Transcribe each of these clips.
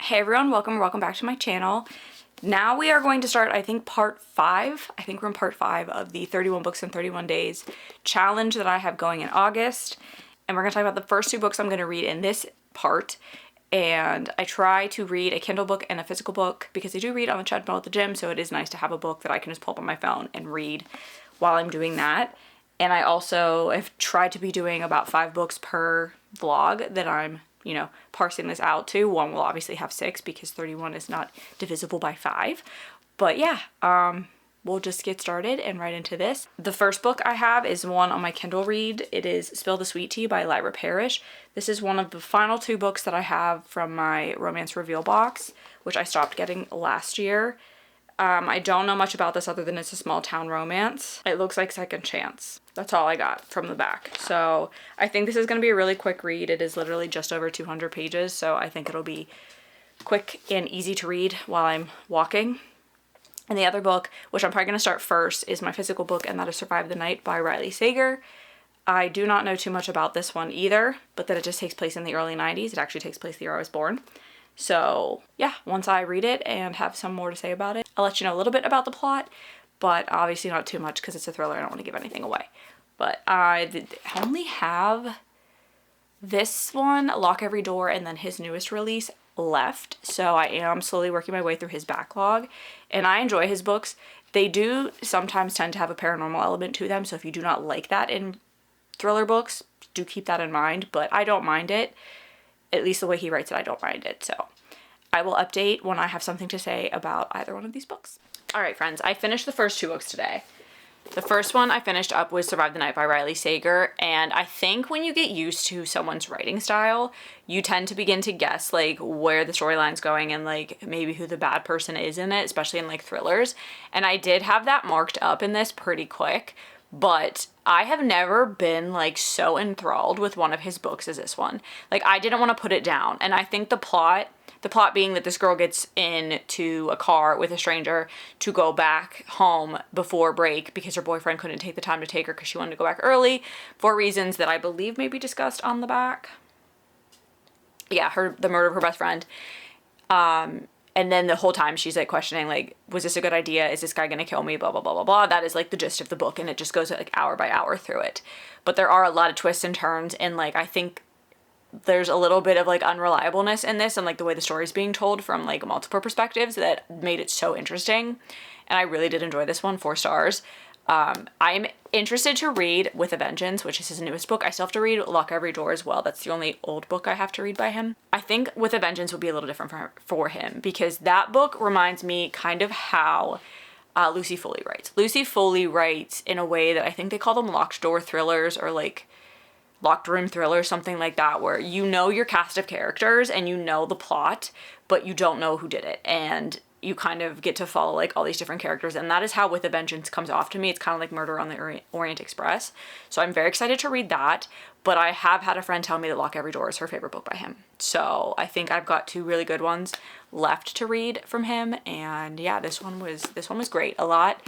Hey everyone, welcome back to my channel. Now we are going to start, I think, part 5. I think we're in part 5 of the 31 books in 31 days challenge that I have going in August. And we're going to talk about the first 2 books I'm going to read in this part. And I try to read a Kindle book and a physical book because I do read on the treadmill at the gym, so it is nice to have a book that I can just pull up on my phone and read while I'm doing that. And I also have tried to be doing about 5 books per vlog that I'm parsing this out to. One will obviously have 6 because 31 is not divisible by 5. But yeah, we'll just get started and right into this. The first book I have is one on my Kindle read. It is Spill the Sweet Tea by Lyra Parrish. This is one of the final 2 books that I have from my romance reveal box, which I stopped getting last year. I don't know much about this other than it's a small town romance. It looks like Second Chance. That's all I got from the back. So I think this is going to be a really quick read. It is literally just over 200 pages, so I think it'll be quick and easy to read while I'm walking. And the other book, which I'm probably going to start first, is my physical book, and that is Survive the Night by Riley Sager. I do not know too much about this one either, but that it just takes place in the early 90s. It actually takes place the year I was born. So yeah, once I read it and have some more to say about it, I'll let you know a little bit about the plot, but obviously not too much because it's a thriller. I don't want to give anything away. But I only have this one, Lock Every Door, and then his newest release left. So I am slowly working my way through his backlog, and I enjoy his books. They do sometimes tend to have a paranormal element to them, so if you do not like that in thriller books, do keep that in mind, but I don't mind it. At least the way he writes it, I don't mind it. So I will update when I have something to say about either one of these books. All right, friends, I finished the first 2 books today. The first one I finished up was Survive the Night by Riley Sager, and I think when you get used to someone's writing style, you tend to begin to guess, like, where the storyline's going and, like, maybe who the bad person is in it, especially in, like, thrillers. And I did have that marked up in this pretty quick, but I have never been, like, so enthralled with one of his books as this one. Like, I didn't want to put it down, and I think the plot being that this girl gets into a car with a stranger to go back home before break because her boyfriend couldn't take the time to take her because she wanted to go back early for reasons that I believe may be discussed on the back. Yeah, the murder of her best friend. And then the whole time she's, like, questioning, like, was this a good idea? Is this guy gonna kill me? Blah, blah, blah, blah, blah. That is, like, the gist of the book, and it just goes, like, hour by hour through it. But there are a lot of twists and turns, and, like, I think there's a little bit of, like, unreliableness in this and, like, the way the story's being told from, like, multiple perspectives that made it so interesting. And I really did enjoy this one, 4 stars. I'm interested to read With a Vengeance, which is his newest book. I still have to read Lock Every Door as well. That's the only old book I have to read by him. I think With a Vengeance would be a little different for him because that book reminds me kind of how Lucy Foley writes. Lucy Foley writes in a way that I think they call them locked door thrillers or, like, locked room thriller, something like that, where you know your cast of characters and you know the plot, but you don't know who did it. And you kind of get to follow, like, all these different characters, and that is how With a Vengeance comes off to me. It's kind of like Murder on the Orient Express. So I'm very excited to read that, but I have had a friend tell me that Lock Every Door is her favorite book by him. So I think I've got 2 really good ones left to read from him, and yeah, this one was great. A lot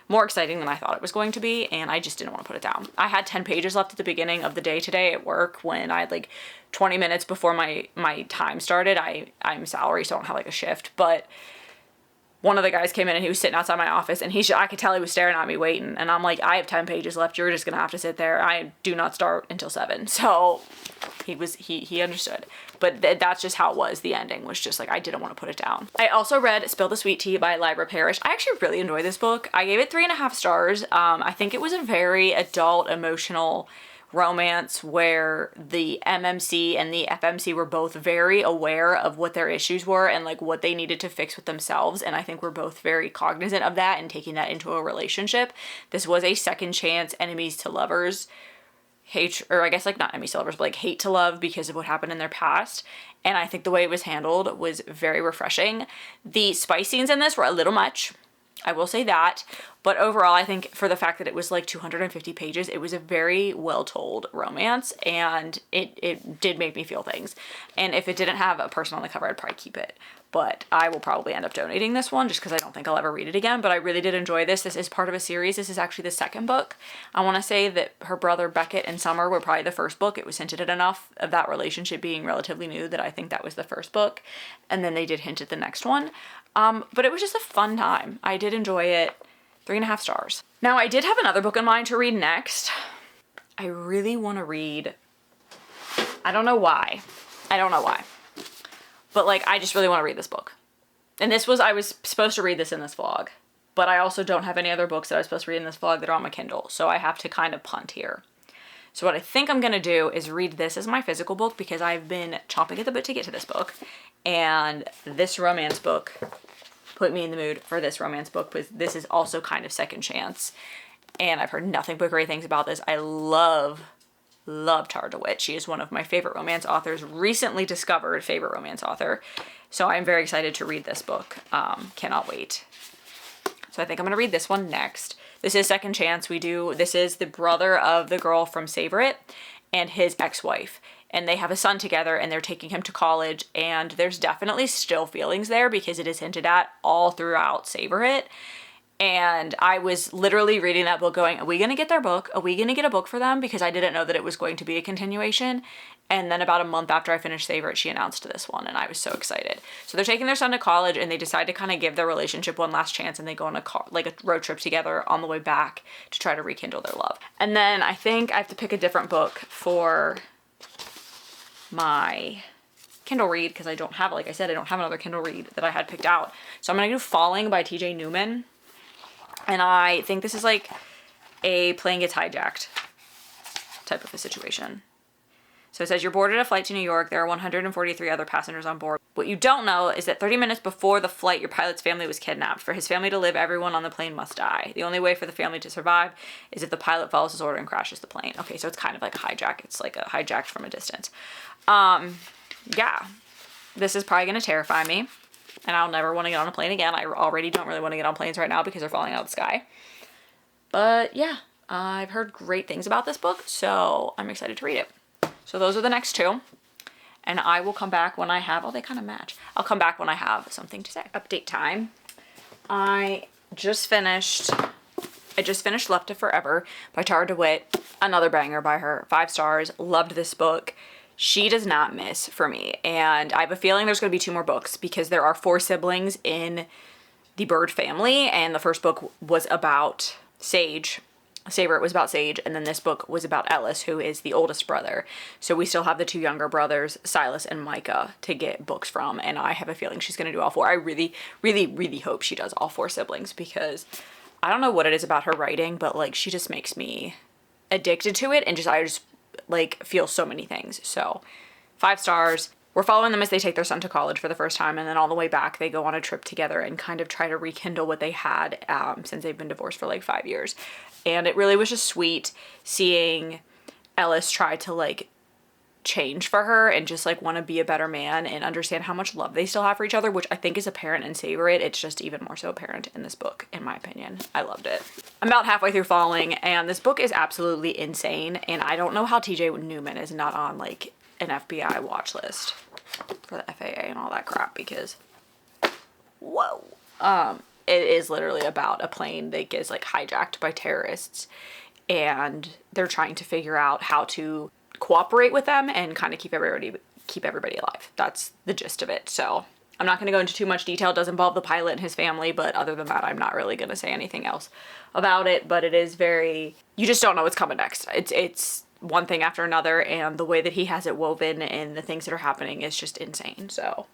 more exciting than I thought it was going to be, and I just didn't want to put it down. I had 10 pages left at the beginning of the day today at work when I had, like, 20 minutes before my time started. I'm salary, so I don't have, like, a shift, but one of the guys came in and he was sitting outside my office, and I could tell he was staring at me waiting, and I'm like, I have 10 pages left. You're just gonna have to sit there. I do not start until 7. So he understood, but that's just how it was. The ending was just like, I didn't want to put it down. I also read Spill the Sweet Tea by Lyra Parrish. I actually really enjoyed this book. I gave it 3.5 stars. I think it was a very adult, emotional romance where the MMC and the FMC were both very aware of what their issues were and, like, what they needed to fix with themselves, and I think we're both very cognizant of that and taking that into a relationship. This was a second chance enemies to lovers hate, or I guess, like, not enemies to lovers, but, like, hate to love because of what happened in their past, and I think the way it was handled was very refreshing. The spice scenes in this were a little much, I will say that, But overall, I think for the fact that it was like 250 pages, it was a very well told romance, and it did make me feel things. And if it didn't have a person on the cover, I'd probably keep it. But I will probably end up donating this one just because I don't think I'll ever read it again. But I really did enjoy this. This is part of a series. This is actually the second book. I want to say that her brother Beckett and Summer were probably the first book. It was hinted at enough of that relationship being relatively new that I think that was the first book. And then they did hint at the next one. But it was just a fun time. I did enjoy it. 3.5 stars. Now, I did have another book in mind to read next. I really want to read, I don't know why. But like, I just really want to read this book. And I was supposed to read this in this vlog, but I also don't have any other books that I was supposed to read in this vlog that are on my Kindle. So I have to kind of punt here. So what I think I'm going to do is read this as my physical book because I've been chomping at the bit to get to this book. And this romance book put me in the mood for this romance book because this is also kind of second chance. And I've heard nothing but great things about this. I love Tara DeWitt. She is one of my favorite romance authors, recently discovered favorite romance author. So I'm very excited to read this book. Cannot wait. So I think I'm going to read this one next. This is second chance. This is the brother of the girl from Savor It and his ex-wife. And they have a son together and they're taking him to college. And there's definitely still feelings there because it is hinted at all throughout Savor It. And I was literally reading that book going, are we going to get their book? Are we going to get a book for them? Because I didn't know that it was going to be a continuation. And then about a month after I finished Savor It, she announced this one and I was so excited. So they're taking their son to college and they decide to kind of give their relationship one last chance and they go on a road trip together on the way back to try to rekindle their love. And then I think I have to pick a different book for my Kindle read because I don't have, like I said, I don't have another Kindle read that I had picked out. So I'm going to do Falling by TJ Newman. And I think this is like a plane gets hijacked type of a situation. So it says, you're boarded a flight to New York. There are 143 other passengers on board. What you don't know is that 30 minutes before the flight, your pilot's family was kidnapped. For his family to live, everyone on the plane must die. The only way for the family to survive is if the pilot follows his order and crashes the plane. Okay, so it's kind of like a hijack. It's like a hijacked from a distance. Yeah, this is probably going to terrify me. And I'll never want to get on a plane again. I already don't really want to get on planes right now because they're falling out of the sky. But yeah, I've heard great things about this book, so I'm excited to read it. So those are the next two. And I will come back when I have, they kind of match. I'll come back when I have something to say. Update time. I just finished Left to Forever by Tara DeWitt. Another banger by her. 5 stars. Loved this book. She does not miss for me. And I have a feeling there's going to be 2 more books because there are 4 siblings in the Bird family. And the first book was about Sage. Savor It was about Sage. And then this book was about Ellis, who is the oldest brother. So we still have the 2 younger brothers, Silas and Micah, to get books from. And I have a feeling she's going to do all 4. I really, really, really hope she does all 4 siblings because I don't know what it is about her writing, but like she just makes me addicted to it. And I just like feel so many things. So 5 stars. We're following them as they take their son to college for the first time, and then on the way back they go on a trip together and kind of try to rekindle what they had since they've been divorced for like 5 years. And it really was just sweet seeing Ellis try to like change for her and just like want to be a better man and understand how much love they still have for each other, which I think is apparent in Savor It. It's just even more so apparent in this book, in my opinion. I loved it. I'm about halfway through Falling, and this book is absolutely insane, and I don't know how TJ Newman is not on like an FBI watch list for the FAA and all that crap, because whoa. It is literally about a plane that gets like hijacked by terrorists, and they're trying to figure out how to cooperate with them and kind of keep everybody alive. That's the gist of it. So I'm not going to go into too much detail. It does involve the pilot and his family, but other than that, I'm not really going to say anything else about it. But it is very, you just don't know what's coming next. It's one thing after another, and the way that he has it woven and the things that are happening is just insane. So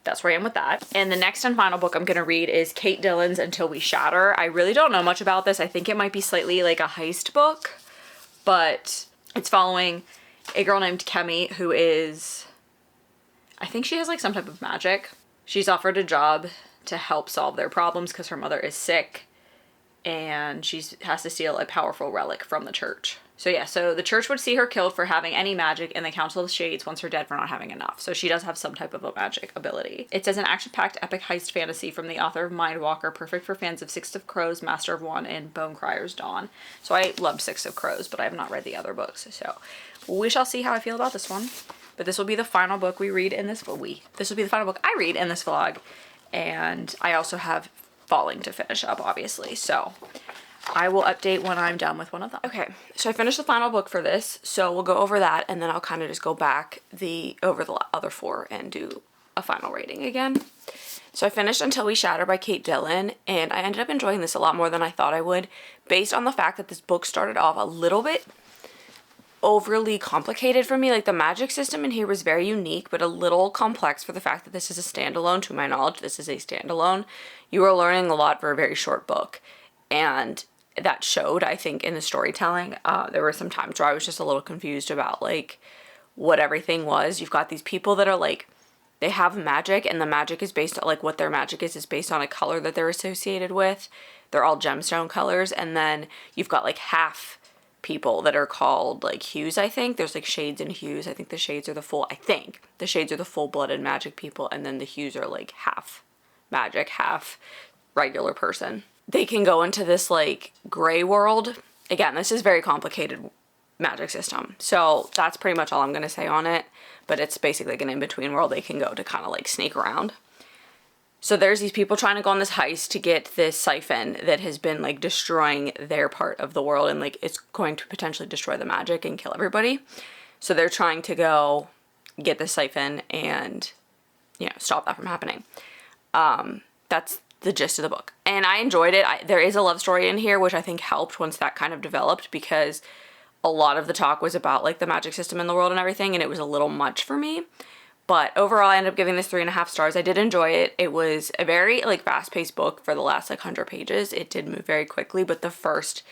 that's where I am with that. And the next and final book I'm going to read is Kate Dillon's Until We Shatter. I really don't know much about this. I think it might be slightly like a heist book, but it's following a girl named Kemi who is, I think she has like some type of magic. She's offered a job to help solve their problems because her mother is sick, and she has to steal a powerful relic from the church. So yeah, so the church would see her killed for having any magic, and the Council of Shades wants her dead for not having enough. So she does have some type of a magic ability. It says an action-packed epic heist fantasy from the author of Mindwalker, perfect for fans of Six of Crows, Master of One, and Bonecryer's Dawn. So I loved Six of Crows, but I have not read the other books. So we shall see how I feel about this one. But this will be the final book we read in this, this will be the final book I read in this vlog. And I also have Falling to finish up, obviously. So I will update when I'm done with one of them. Okay, so I finished the final book for this, so we'll go over that, and then I'll kind of just go back over the other 4 and do a final rating again. So I finished Until We Shatter by Kate Dillon, and I ended up enjoying this a lot more than I thought I would, based on the fact that this book started off a little bit overly complicated for me. Like, the magic system in here was very unique, but a little complex for the fact that this is a standalone. To my knowledge, this is a standalone. You are learning a lot for a very short book, and that showed, I think, in the storytelling. There were some times where I was just a little confused about, like, what everything was. You've got these people that are, like, they have magic, and the magic is based on, like, what their magic is based on a color that they're associated with. They're all gemstone colors, and then you've got, like, half people that are called, like, hues, I think. There's, like, shades and hues. I think the shades are the full-blooded magic people, and then the hues are, like, half magic, half regular person. They can go into this, like, gray world. Again, this is very complicated magic system. So that's pretty much all I'm going to say on it. But it's basically like an in-between world they can go to kind of, like, sneak around. So there's these people trying to go on this heist to get this siphon that has been, like, destroying their part of the world. And, like, it's going to potentially destroy the magic and kill everybody. So they're trying to go get this siphon and, you know, stop that from happening. That's the gist of the book, and I enjoyed it. There is a love story in here, which I think helped once that kind of developed, because a lot of the talk was about, like, the magic system in the world and everything, and it was a little much for me. But overall, I ended up giving this 3.5 stars. I did enjoy it. It was a very, like, fast-paced book for the last, like, 100 pages. It did move very quickly, but the first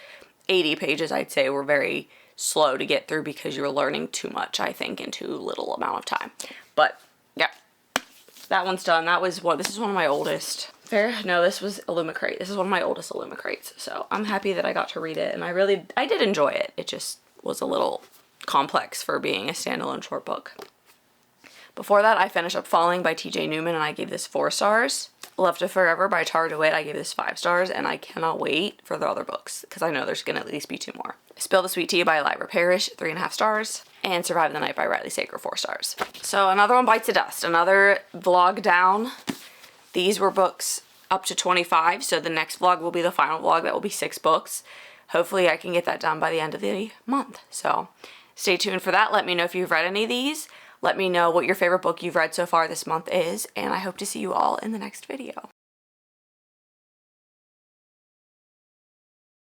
80 pages, I'd say, were very slow to get through because you were learning too much, I think, in too little amount of time. But yeah, that one's done. This is one of my oldest. This was Illumicrate. This is one of my oldest Illumicrates, so I'm happy that I got to read it, and I did enjoy it. It just was a little complex for being a standalone short book. Before that, I finished up Falling by TJ Newman, and I gave this 4 stars. Love to Forever by Tara DeWitt, I gave this 5 stars, and I cannot wait for the other books, because I know there's gonna at least be 2 more. Spill the Sweet Tea by Lyra Parrish, 3.5 stars, and Survive the Night by Riley Sager, 4 stars. So another one bites the dust, another vlog down. These were books up to 25, so the next vlog will be the final vlog. That will be 6 books. Hopefully I can get that done by the end of the month. So stay tuned for that. Let me know if you've read any of these. Let me know what your favorite book you've read so far this month is, and I hope to see you all in the next video.